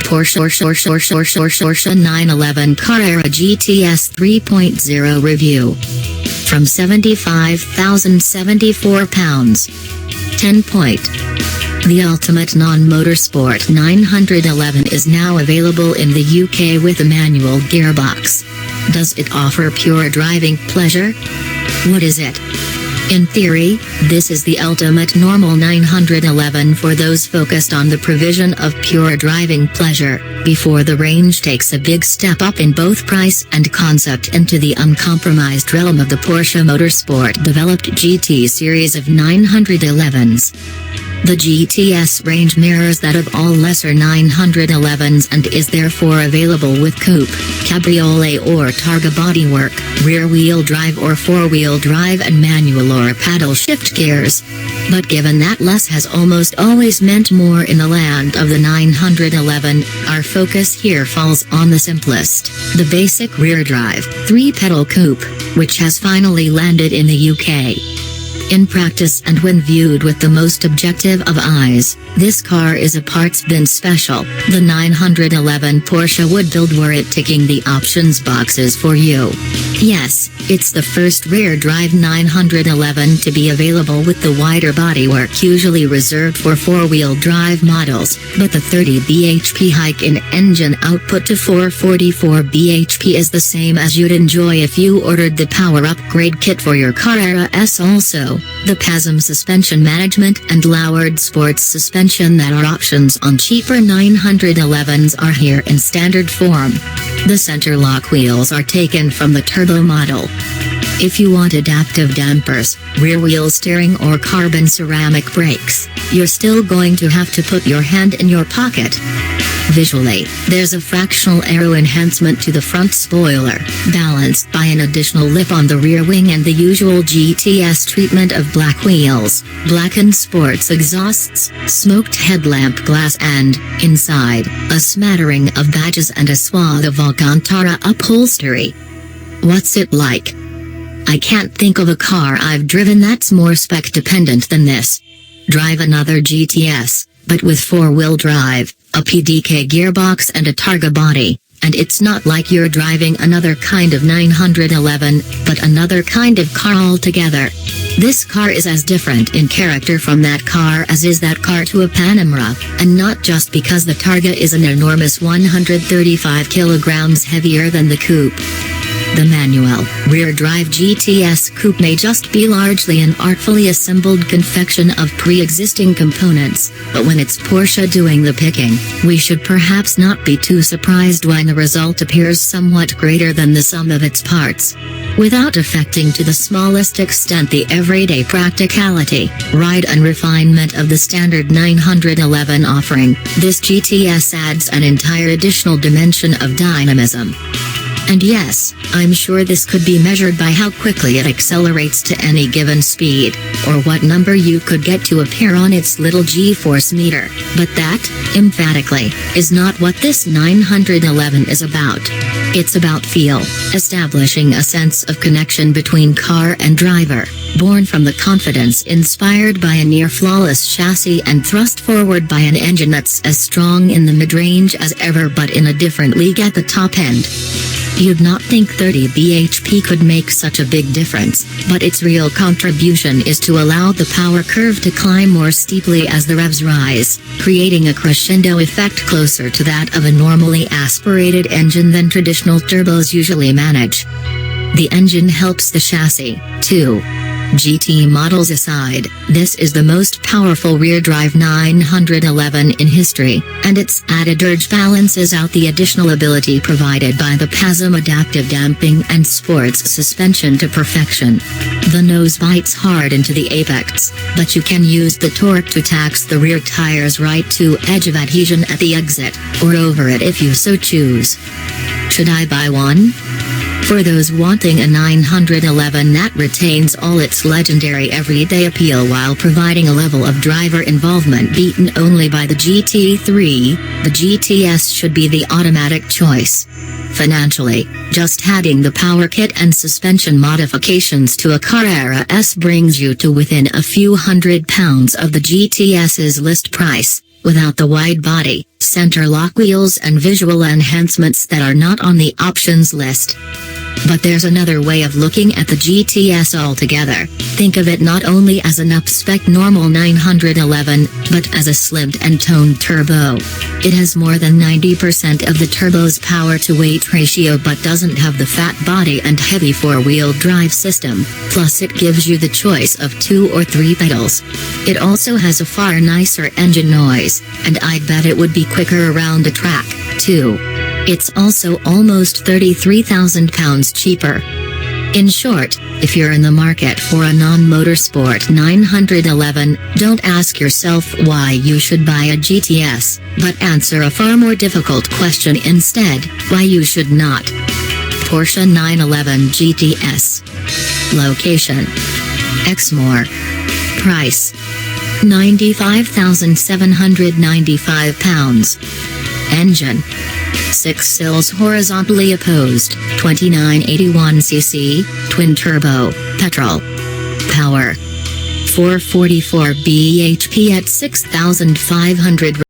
Porsche 911 Carrera GTS 3.0 review. From £75,074. 10 point. The ultimate non-motorsport 911 is now available in the UK with a manual gearbox. Does it offer pure driving pleasure? What is it? In theory, this is the ultimate normal 911 for those focused on the provision of pure driving pleasure, before the range takes a big step up in both price and concept into the uncompromised realm of the Porsche Motorsport-developed GT series of 911s. The GTS range mirrors that of all lesser 911s and is therefore available with coupe, cabriolet or targa bodywork, rear-wheel drive or four-wheel drive and manual or paddle shift gears. But given that less has almost always meant more in the land of the 911, our focus here falls on the simplest, the basic rear drive, 3-pedal coupe, which has finally landed in the UK. In practice and when viewed with the most objective of eyes, this car is a parts bin special. The 911 Porsche would build were it ticking the options boxes for you. Yes, it's the first rear-drive 911 to be available with the wider bodywork usually reserved for four-wheel drive models, but the 30 bhp hike in engine output to 444 bhp is the same as you'd enjoy if you ordered the power upgrade kit for your Carrera S. Also, the PASM suspension management and lowered sports suspension that are options on cheaper 911s are here in standard form. The center lock wheels are taken from the turbo model. If you want adaptive dampers, rear wheel steering or carbon ceramic brakes, you're still going to have to put your hand in your pocket. Visually, there's a fractional aero enhancement to the front spoiler, balanced by an additional lip on the rear wing and the usual GTS treatment of black wheels, blackened sports exhausts, smoked headlamp glass and, inside, a smattering of badges and a swath of Alcantara upholstery. What's it like? I can't think of a car I've driven that's more spec-dependent than this. Drive another GTS, but with four-wheel drive, a PDK gearbox and a targa body, and it's not like you're driving another kind of 911, but another kind of car altogether. This car is as different in character from that car as is that car to a Panamera, and not just because the Targa is an enormous 135 kilograms heavier than the coupe. The manual, rear-drive GTS coupe may just be largely an artfully assembled confection of pre-existing components, but when it's Porsche doing the picking, we should perhaps not be too surprised when the result appears somewhat greater than the sum of its parts. Without affecting to the smallest extent the everyday practicality, ride and refinement of the standard 911 offering, this GTS adds an entire additional dimension of dynamism. And yes, I'm sure this could be measured by how quickly it accelerates to any given speed, or what number you could get to appear on its little G-force meter, but that, emphatically, is not what this 911 is about. It's about feel, establishing a sense of connection between car and driver, born from the confidence inspired by a near-flawless chassis and thrust forward by an engine that's as strong in the mid-range as ever but in a different league at the top end. You'd not think 30 bhp could make such a big difference, but its real contribution is to allow the power curve to climb more steeply as the revs rise, creating a crescendo effect closer to that of a normally aspirated engine than traditional turbos usually manage. The engine helps the chassis, too. GT models aside, this is the most powerful rear-drive 911 in history, and its added urge balances out the additional ability provided by the PASM adaptive damping and sports suspension to perfection. The nose bites hard into the apex, but you can use the torque to tax the rear tires right to edge of adhesion at the exit, or over it if you so choose. Should I buy one? For those wanting a 911 that retains all its legendary everyday appeal while providing a level of driver involvement beaten only by the GT3, the GTS should be the automatic choice. Financially, just adding the power kit and suspension modifications to a Carrera S brings you to within a few £100 of the GTS's list price, without the wide body, center lock wheels and visual enhancements that are not on the options list. But there's another way of looking at the GTS altogether. Think of it not only as an up-spec normal 911, but as a slimmed and toned turbo. It has more than 90% of the turbo's power-to-weight ratio but doesn't have the fat body and heavy four-wheel drive system, plus it gives you the choice of 2 or 3 pedals. It also has a far nicer engine noise, and I'd bet it would be quicker around a track, too. It's also almost £33,000 cheaper. In short, if you're in the market for a non-motorsport 911, don't ask yourself why you should buy a GTS, but answer a far more difficult question instead, why you should not. Porsche 911 GTS. Location: Exmoor. Price: £95,795. Engine: 6 cylinders horizontally opposed, 2981cc, twin-turbo, petrol. Power: 444 bhp at 6,500